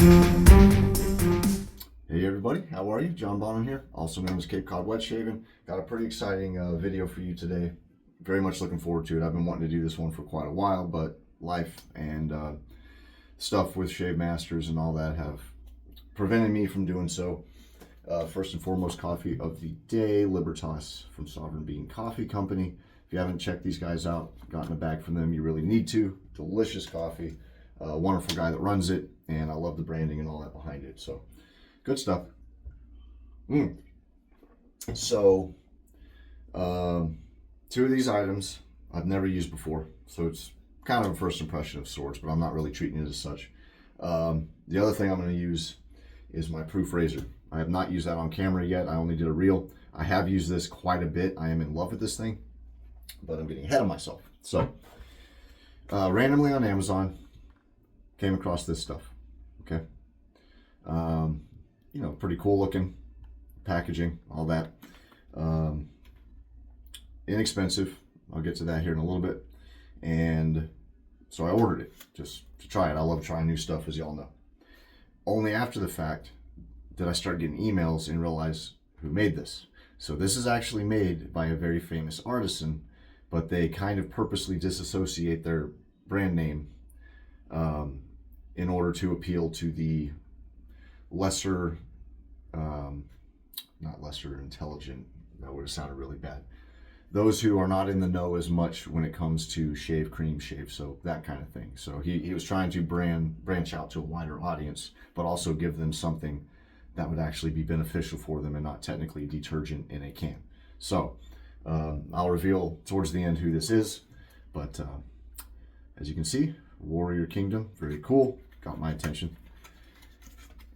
Hey everybody, how are you? John Bonham here, also known as Cape Cod Wet Shaving. Got a pretty exciting video for you today. Very much looking forward to it. I've been wanting to do this one for quite a while, but life and stuff with Shave Masters and all that have prevented me from doing so. First and foremost, coffee of the day, Libertas from Sovereign Bean Coffee Company. If you haven't checked these guys out, gotten a bag from them, you really need to. Delicious coffee, wonderful guy that runs it, and I love the branding and all that behind it. So good stuff. So, two of these items I've never used before, so it's kind of a first impression of sorts, but I'm not really treating it as such. The other thing I'm going to use is my proof razor. I have not used that on camera yet. I only did a reel. I have used this quite a bit. I am in love with this thing, but I'm getting ahead of myself. So, randomly on Amazon, came across this stuff. Okay. You know, pretty cool looking packaging, all that. Inexpensive. I'll get to that here in a little bit. And so I ordered it just to try it. I love trying new stuff, as y'all know. Only after the fact did I start getting emails and realize who made this. So this is actually made by a very famous artisan, but they kind of purposely disassociate their brand name in order to appeal to the lesser, not lesser intelligent, that would have sounded really bad. Those who are not in the know as much when it comes to shave cream, shave soap, that kind of thing. So he was trying to branch out to a wider audience, but also give them something that would actually be beneficial for them and not technically detergent in a can. So I'll reveal towards the end who this is, but as you can see, Warrior Kingdom, very cool, got my attention.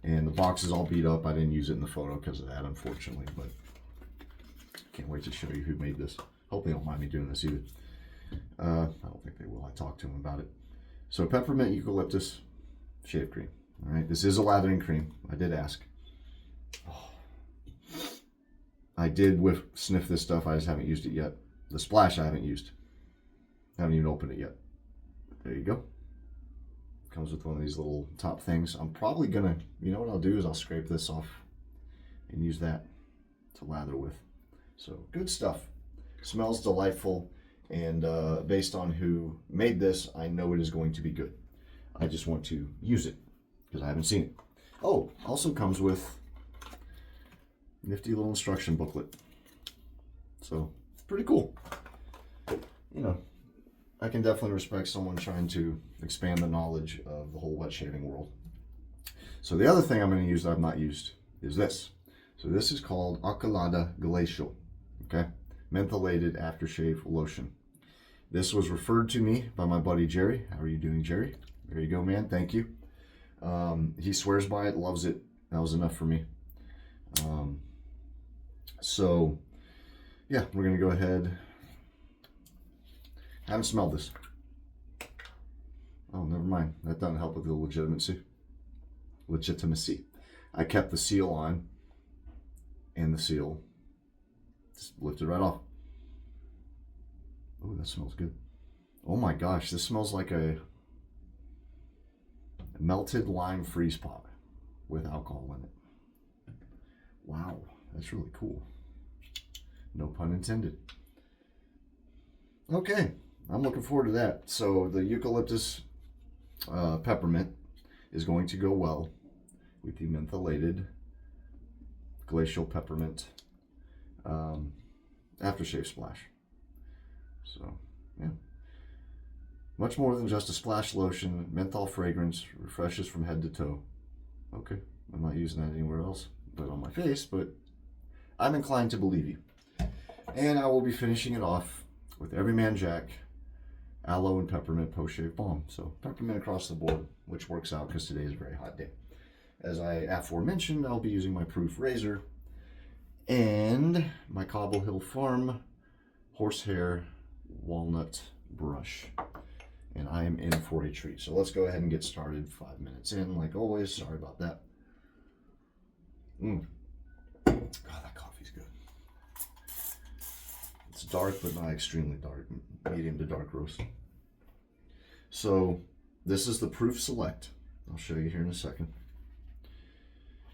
And the box is all beat up. I didn't use it in the photo because of that, unfortunately, but can't wait to show you who made this. Hope they don't mind me doing this either. I don't think they will. I talked to them about it. So peppermint eucalyptus shave cream. All right, this is a lathering cream. I did ask. Oh. I did sniff this stuff. I just haven't used it yet. The splash I haven't used. Haven't even opened it yet. There you go. Comes with one of these little top things. I'm probably gonna, you know what I'll do is I'll scrape this off and use that to lather with. So good stuff. Smells delightful, and based on who made this, I know it is going to be good. I just want to use it because I haven't seen it. Oh, also comes with a nifty little instruction booklet. So pretty cool. You know, I can definitely respect someone trying to expand the knowledge of the whole wet shaving world. So the other thing I'm going to use that I've not used is this. So this is called Alcolado Glacial, okay? Mentholated aftershave lotion. This was referred to me by my buddy Jerry. How are you doing, Jerry? There you go, man. Thank you. He swears by it, loves it. That was enough for me. So, yeah, we're going to go ahead. I haven't smelled this. Oh, never mind. That doesn't help with the legitimacy. I kept the seal on, and the seal just lifted right off. Oh, that smells good. Oh my gosh, this smells like a melted lime freeze pop with alcohol in it. Wow, that's really cool. No pun intended. Okay. I'm looking forward to that. So the eucalyptus peppermint is going to go well with the mentholated glacial peppermint aftershave splash. So, yeah. Much more than just a splash lotion, menthol fragrance, refreshes from head to toe. Okay, I'm not using that anywhere else but on my face, but I'm inclined to believe you. And I will be finishing it off with Everyman Jack aloe and peppermint post-shave balm. So peppermint across the board, which works out because today is a very hot day. As I aforementioned, I'll be using my proof razor and my Cobble Hill Farm horsehair walnut brush. And I am in for a treat. So let's go ahead and get started. 5 minutes in, like always. Sorry about that. God, that coffee's good. It's dark, but not extremely dark. Medium to dark roast. So this is the Proof Select. I'll show you here in a second.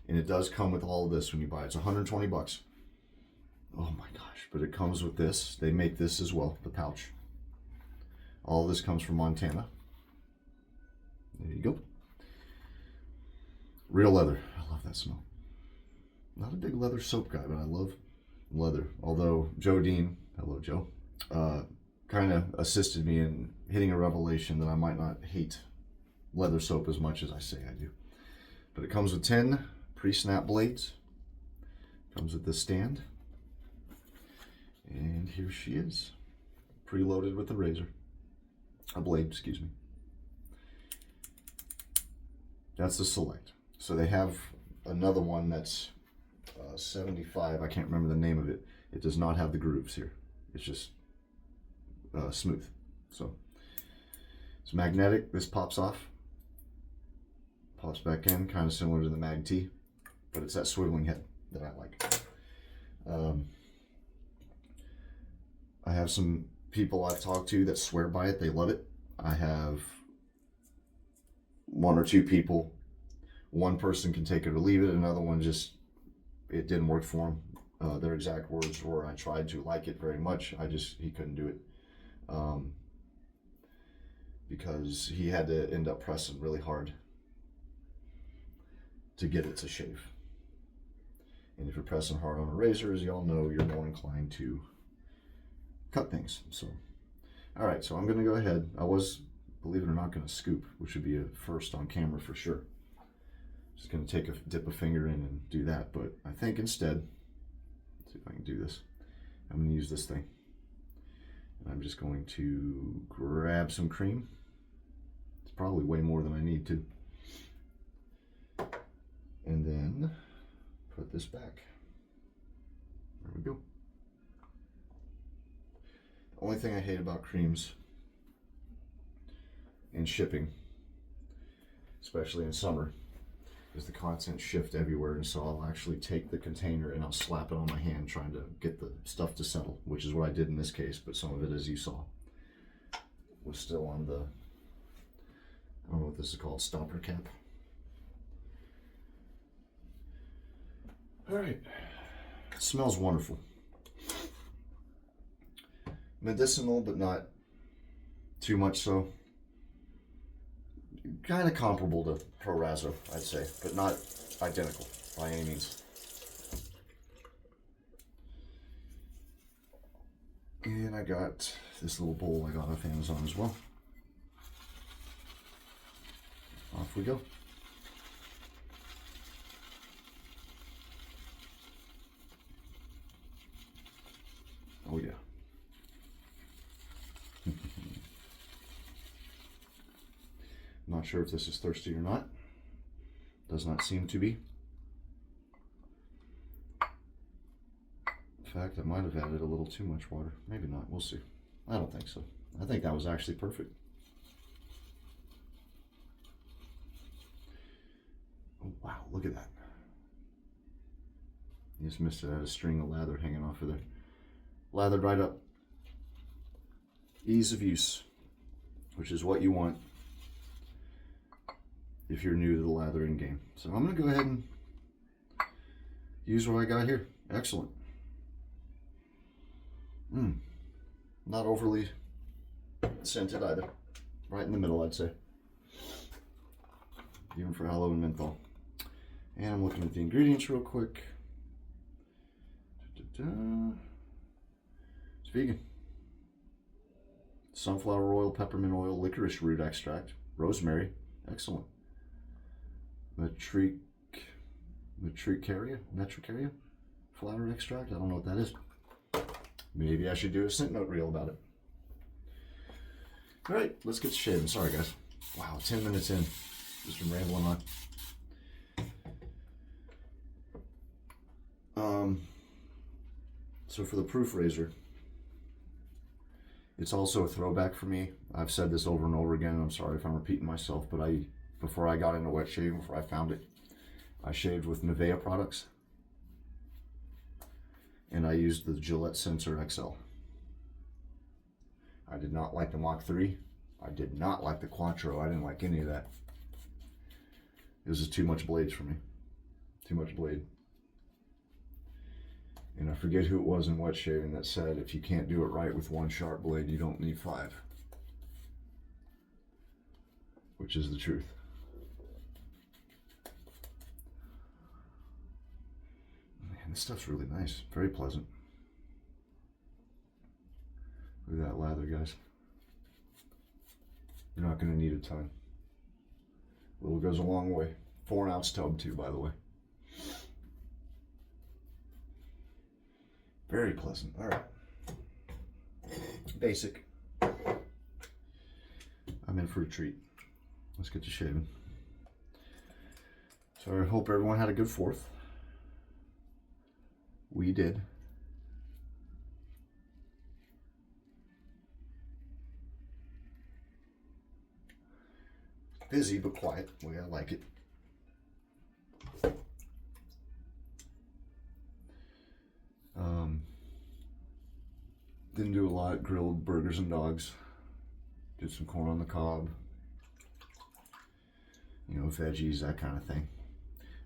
And it does come with all of this when you buy it. It's 120 bucks. Oh my gosh, but it comes with this. They make this as well, the pouch. All of this comes from Montana. There you go. Real leather. I love that smell. Not a big leather soap guy, but I love leather. Although Joe Dean, hello Joe, kind of assisted me in hitting a revelation that I might not hate leather soap as much as I say I do. But it comes with 10 pre-snap blades. Comes with this stand. And here she is, preloaded with the razor. A blade, excuse me. That's the Select. So they have another one that's 75. I can't remember the name of it. It does not have the grooves here. It's just smooth. So it's magnetic. This pops off. Pops back in, kind of similar to the Mag T, but it's that swiveling head that I like. I have some people I've talked to that swear by it. They love it. I have one or two people. One person can take it or leave it. Another one just, it didn't work for him. Their exact words were, I tried to like it very much. He couldn't do it. Because he had to end up pressing really hard to get it to shave. And if you're pressing hard on a razor, as you all know, you're more inclined to cut things. So, all right, so I'm going to go ahead. I was, believe it or not, going to scoop, which would be a first on camera for sure. Just going to dip a finger in and do that, but I think instead, let's see if I can do this. I'm going to use this thing. And I'm just going to grab some cream. It's probably way more than I need to. And then put this back. There we go. The only thing I hate about creams and shipping, especially in summer, is the contents shift everywhere, and so I'll actually take the container and I'll slap it on my hand trying to get the stuff to settle, which is what I did in this case, but some of it, as you saw, was still on the, I don't know what this is called, stopper cap. All right, it smells wonderful. Medicinal, but not too much so. Kind of comparable to Pro Razzo, I'd say, but not identical by any means. And I got this little bowl I got off Amazon as well. Off we go. Oh yeah. Not sure if this is thirsty or not. Does not seem to be. In fact, I might have added a little too much water. Maybe not. We'll see. I don't think so. I think that was actually perfect. Oh, wow. Look at that. You just missed it. I had a string of lather hanging off of there. Lathered right up. Ease of use, which is what you want if you're new to the lathering game. So I'm going to go ahead and use what I got here. Excellent. Not overly scented either. Right in the middle, I'd say. Even for aloe and menthol. And I'm looking at the ingredients real quick. It's vegan. Sunflower oil, peppermint oil, licorice root extract, rosemary. Excellent. Metricaria flower extract. I don't know what that is. Maybe I should do a scent note reel about it. All right, let's get to shaving. Sorry, guys. Wow, 10 minutes in. Just been rambling on. So for the proof razor, it's also a throwback for me. I've said this over and over again, and I'm sorry if I'm repeating myself, but before I got into wet shaving, before I found it, I shaved with Nivea products, and I used the Gillette Sensor XL. I did not like the Mach 3. I did not like the Quattro. I didn't like any of that. It was just too much blades for me. Too much blade. And I forget who it was in wet shaving that said if you can't do it right with one sharp blade, you don't need 5. Which is the truth. Man, this stuff's really nice. Very pleasant. Look at that lather, guys. You're not going to need a ton. A little goes a long way. 4-ounce tub too, by the way. Very pleasant. All right. Basic. I'm in for a treat. Let's get to shaving. So I hope everyone had a good 4th. We did. Busy but quiet, the way I like it. Didn't do a lot. Grilled burgers and dogs. Did some corn on the cob. You know, veggies, that kind of thing.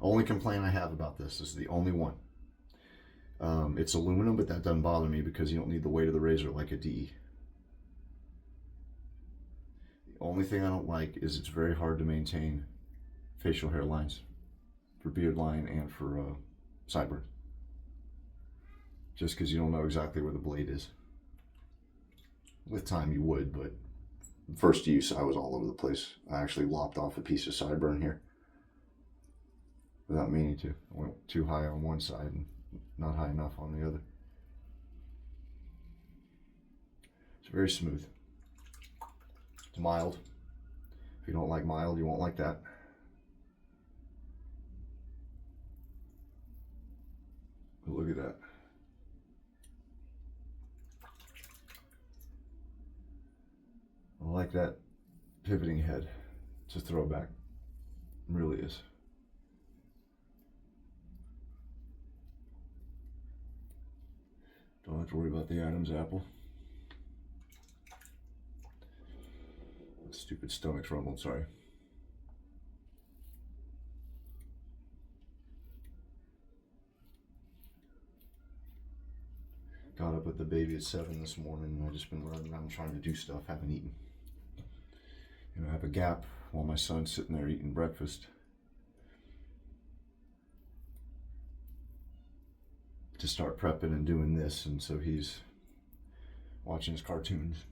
Only complaint I have about this is the only one. It's aluminum, but that doesn't bother me because you don't need the weight of the razor like a DE. The only thing I don't like is it's very hard to maintain facial hair lines for beard line and for sideburns. Just because you don't know exactly where the blade is. With time you would, but first use I was all over the place. I actually lopped off a piece of sideburn here without meaning to. I went too high on one side and not high enough on the other. It's very smooth. It's mild. If you don't like mild, you won't like that. But look at that. I like that pivoting head. It's a throwback. It really is. Don't have to worry about the Adam's apple. Stupid stomach's rumbling, sorry. Got up with the baby at 7 this morning and I've just been running around trying to do stuff, haven't eaten. You know, I have a gap while my son's sitting there eating breakfast. To start prepping and doing this, and so he's watching his cartoons.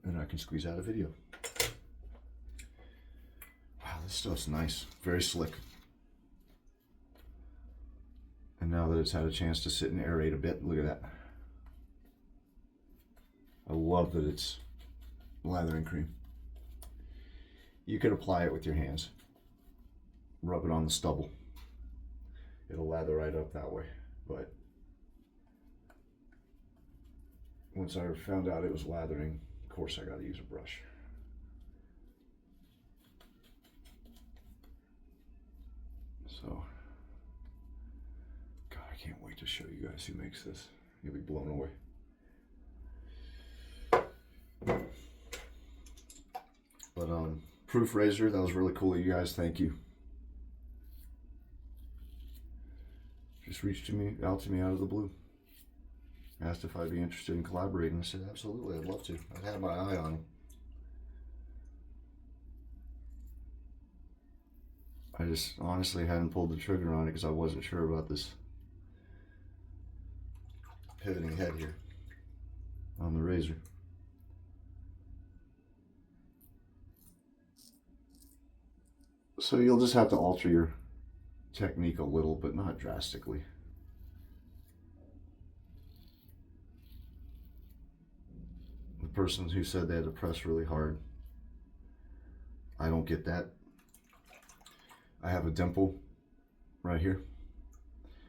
And I can squeeze out a video. Wow, this stuff's nice. Very slick. And now that it's had a chance to sit and aerate a bit, look at that. I love that it's lathering cream. You could apply it with your hands. Rub it on the stubble. It'll lather right up that way. But once I found out it was lathering, of course I got to use a brush. So, God, I can't wait to show you guys who makes this. You'll be blown away. But proof razor, that was really cool of you guys. Thank you. Just reached out to me out of the blue. Asked if I'd be interested in collaborating. I said absolutely, I'd love to. I've had my eye on him. I just honestly hadn't pulled the trigger on it because I wasn't sure about this pivoting head here on the razor. So you'll just have to alter your technique a little, but not drastically. The person who said they had to press really hard, I don't get that. I have a dimple right here,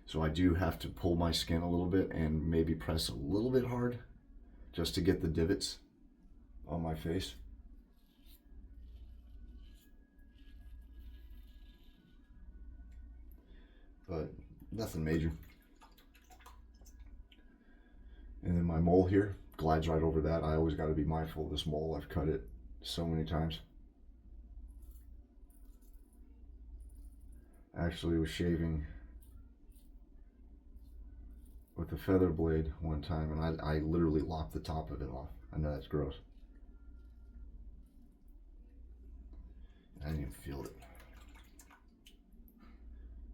so I do have to pull my skin a little bit and maybe press a little bit hard just to get the divots on my face. But nothing major. And then my mole here glides right over that. I always got to be mindful of this mole. I've cut it so many times. Actually was shaving with a feather blade one time, and I literally lopped the top of it off. I know that's gross. I didn't even feel it.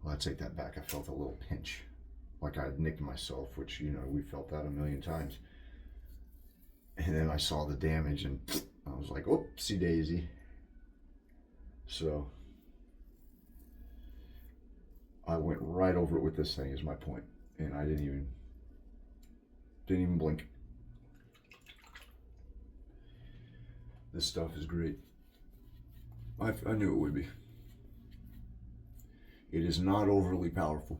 Well, I take that back. I felt a little pinch, like I had nicked myself, which, you know, we felt that a million times. And then I saw the damage, and I was like, oopsie daisy. So I went right over it with this thing, is my point. And I didn't even blink. This stuff is great. I knew it would be. It is not overly powerful.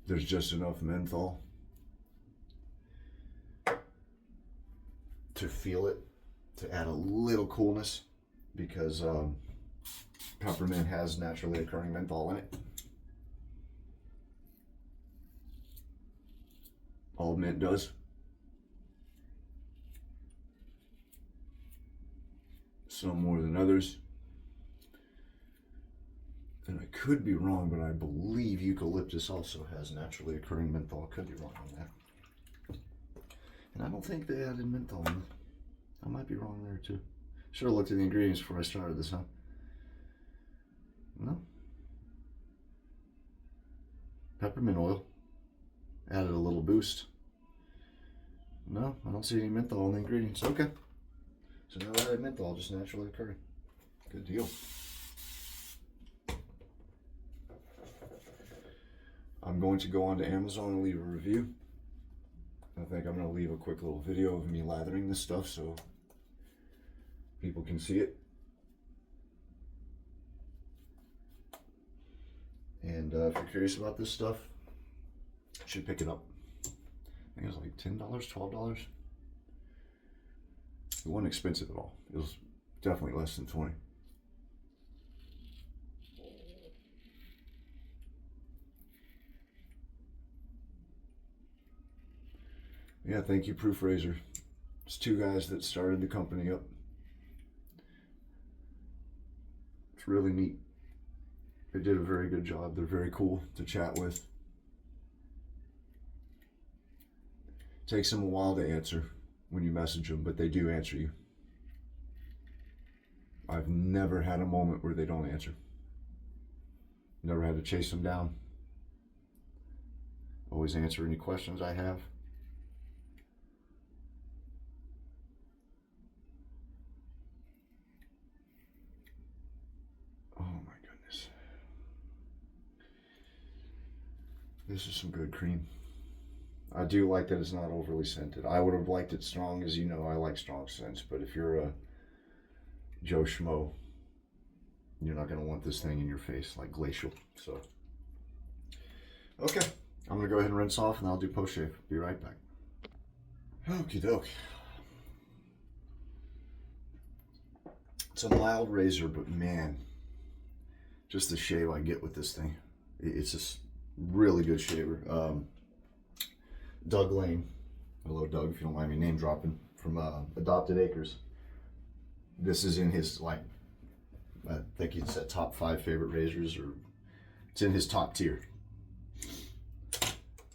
There's just enough menthol to feel it, to add a little coolness, because peppermint has naturally occurring menthol in it. All mint does. Some more than others. And I could be wrong, but I believe eucalyptus also has naturally occurring menthol. I could be wrong on that. And I don't think they added menthol in it. I might be wrong there too. Should have looked at the ingredients before I started this, huh? No. Peppermint oil. Added a little boost. No, I don't see any menthol in the ingredients. Okay. So no added menthol, just naturally occurring. Good deal. I'm going to go on to Amazon and leave a review. I think I'm going to leave a quick little video of me lathering this stuff so people can see it. And if you're curious about this stuff, you should pick it up. I think it was like $10, $12. It wasn't expensive at all. It was definitely less than 20. Yeah, thank you, Proof Razor. It's two guys that started the company up. It's really neat. They did a very good job. They're very cool to chat with. Takes them a while to answer when you message them, but they do answer you. I've never had a moment where they don't answer. Never had to chase them down. Always answer any questions I have. Oh my goodness. This is some good cream. I do like that it's not overly scented. I would have liked it strong, as you know, I like strong scents, but if you're a Joe Schmo, you're not going to want this thing in your face like Glacial. So, okay, I'm going to go ahead and rinse off and I'll do post shave. Be right back. Okie doke. It's a mild razor, but man, just the shave I get with this thing. It's just really good shaver. Doug Lane, hello Doug, if you don't mind me name dropping, from Adopted Acres. This is in his, like, I think he said top 5 favorite razors, or it's in his top tier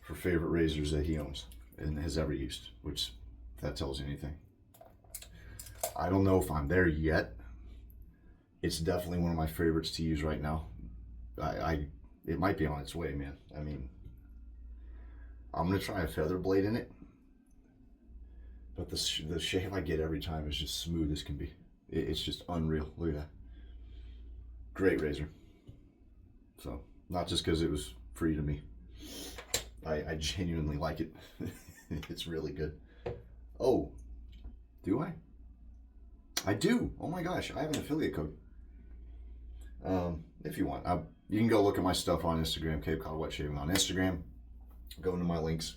for favorite razors that he owns and has ever used, which, if that tells you anything. I don't know if I'm there yet. It's definitely one of my favorites to use right now. It might be on its way, man. I mean, I'm gonna try a feather blade in it, but the shave I get every time is just smooth as can be. It's just unreal. Look at that. Great razor. So, not just because it was free to me. I genuinely like it. It's really good. Oh, do I? I do. Oh my gosh, I have an affiliate code. If you want, you can go look at my stuff on Instagram, Cape Cod Wet Shaving on Instagram. Go into my links.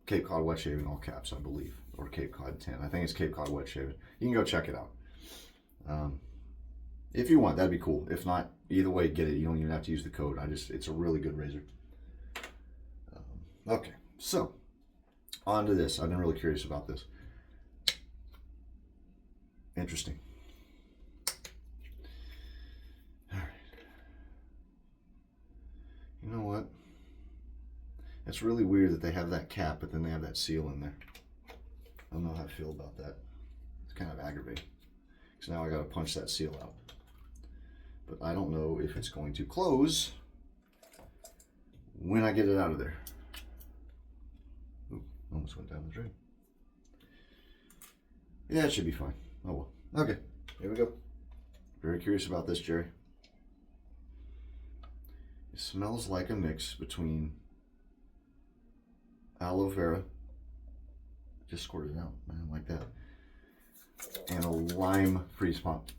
Cape Cod Wet Shaving, all caps, I believe, or Cape Cod 10. I think it's Cape Cod Wet Shaving. You can go check it out. If you want, that'd be cool. If not, either way, get it. You don't even have to use the code. It's a really good razor. Okay, so on to this. I've been really curious about this. Interesting. You know what? It's really weird that they have that cap, but then they have that seal in there. I don't know how I feel about that. It's kind of aggravating. So now I gotta punch that seal out. But I don't know if it's going to close when I get it out of there. Ooh, almost went down the drain. Yeah, it should be fine. Oh well. Okay, here we go. Very curious about this, Jerry. It smells like a mix between aloe vera, just squirted it out, man, like that, and a lime freeze pop.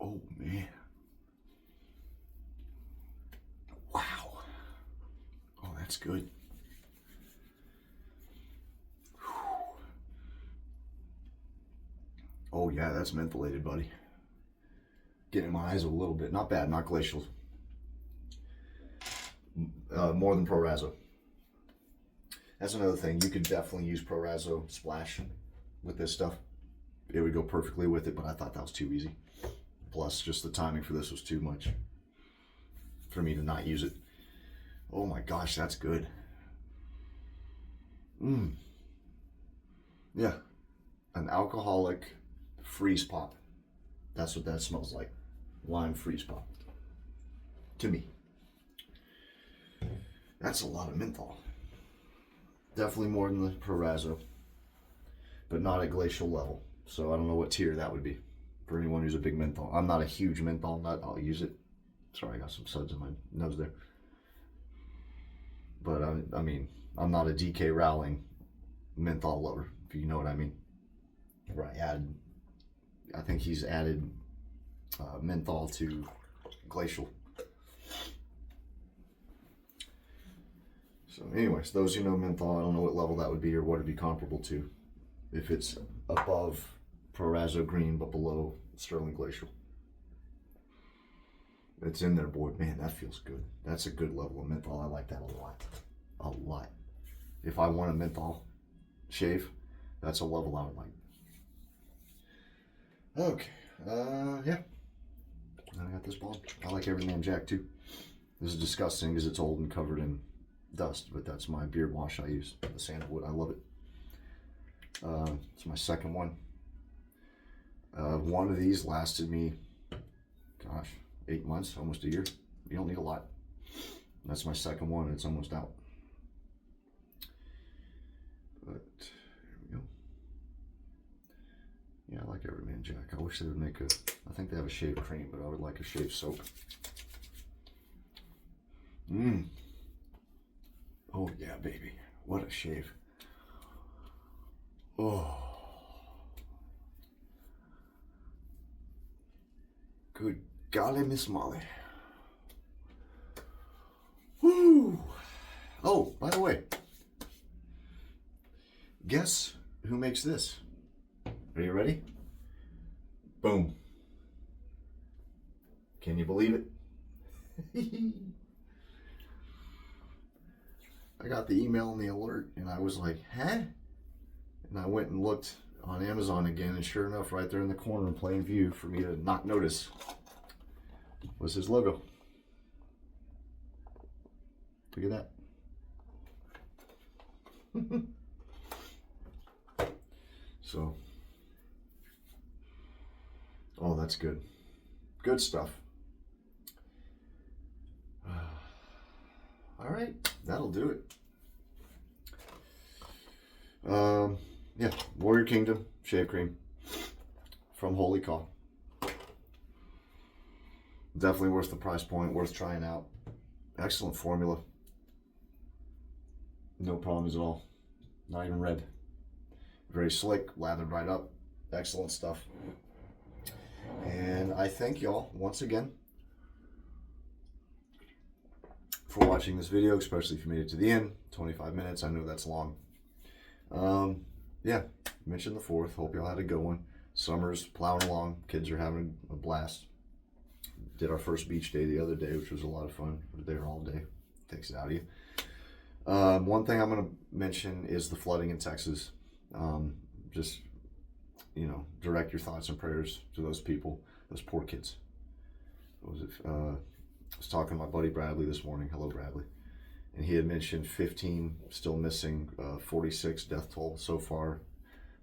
Oh man. Wow. Oh, that's good. Oh yeah, that's mentholated, buddy. Getting in my eyes a little bit. Not bad, not glacial. More than Prorazo. That's another thing. You could definitely use Prorazo Splash with this stuff. It would go perfectly with it, but I thought that was too easy. Plus, just the timing for this was too much for me to not use it. Oh my gosh, that's good. Yeah, an alcoholic freeze pop. That's what that smells like. Lime freeze pop. To me. That's a lot of menthol. Definitely more than the Prorazo, but not at glacial level. So I don't know what tier that would be for anyone who's a big menthol. I'm not a huge menthol nut. I'll use it. Sorry, I got some suds in my nose there. But I mean, I'm not a DK Rowling menthol lover, if you know what I mean. Right. I think he's added menthol to glacial. So anyways, those who know menthol, I don't know what level that would be or what it'd be comparable to. If it's above Prorazo Green but below Sterling Glacial. It's in there, boy. Man, that feels good. That's a good level of menthol. I like that a lot. A lot. If I want a menthol shave, that's a level I would like. Okay. Yeah. I got this ball. I like Everyman Jack too. This is disgusting because it's old and covered in dust, but that's my beard wash I use. The sandalwood. I love it. It's my second one. One of these lasted me, gosh, 8 months, almost a year. You don't need a lot. That's my second one. It's almost out. But here we go. Yeah, I like Everyman Jack. I wish they would make a, I think they have a shave cream, but I would like a shave soap. Oh yeah, baby. What a shave. Oh. Good golly, Miss Molly. Woo! Oh, by the way, guess who makes this? Are you ready? Boom. Can you believe it? I got the email and the alert, and I was like, huh? And I went and looked on Amazon again, and sure enough, right there in the corner in plain view for me to not notice was his logo. Look at that. So, oh, that's good. Good stuff. All right, that'll do it. Yeah, Warrior Kingdom shave cream from Holy Call. Definitely worth the price point, worth trying out. Excellent formula. No problems at all. Not even red. Very slick, lathered right up. Excellent stuff. And I thank y'all once again for watching this video, especially if you made it to the end. 25 minutes, I know that's long. Yeah, mentioned the 4th. Hope y'all had a good one. Summer's plowing along. Kids are having a blast. Did our first beach day the other day, which was a lot of fun. We were there all day. Takes it out of you. One thing I'm going to mention is the flooding in Texas. Just, you know, direct your thoughts and prayers to those people, those poor kids. what was it? I was talking to my buddy Bradley this morning. Hello, Bradley. And he had mentioned 15 still missing, 46 death toll so far.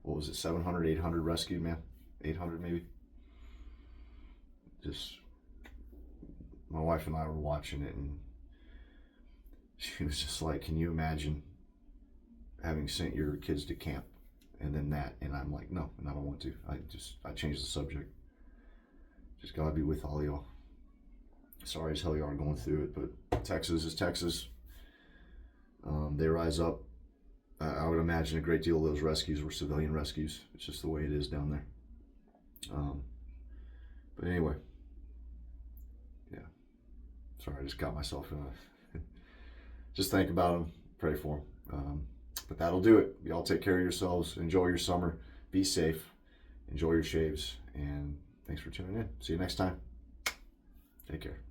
What was it? 700, 800 rescued, man? 800 maybe? Just, my wife and I were watching it, and she was just like, can you imagine having sent your kids to camp and then that? And I'm like, no, and I don't want to. I changed the subject. Just gotta be with all y'all. Sorry as hell you are going through it, but Texas is Texas. They rise up. I would imagine a great deal of those rescues were civilian rescues. It's just the way it is down there. But anyway, yeah. Sorry, I just got myself in a... Just think about them, pray for them. But that'll do it. Y'all take care of yourselves. Enjoy your summer. Be safe. Enjoy your shaves. And thanks for tuning in. See you next time. Take care.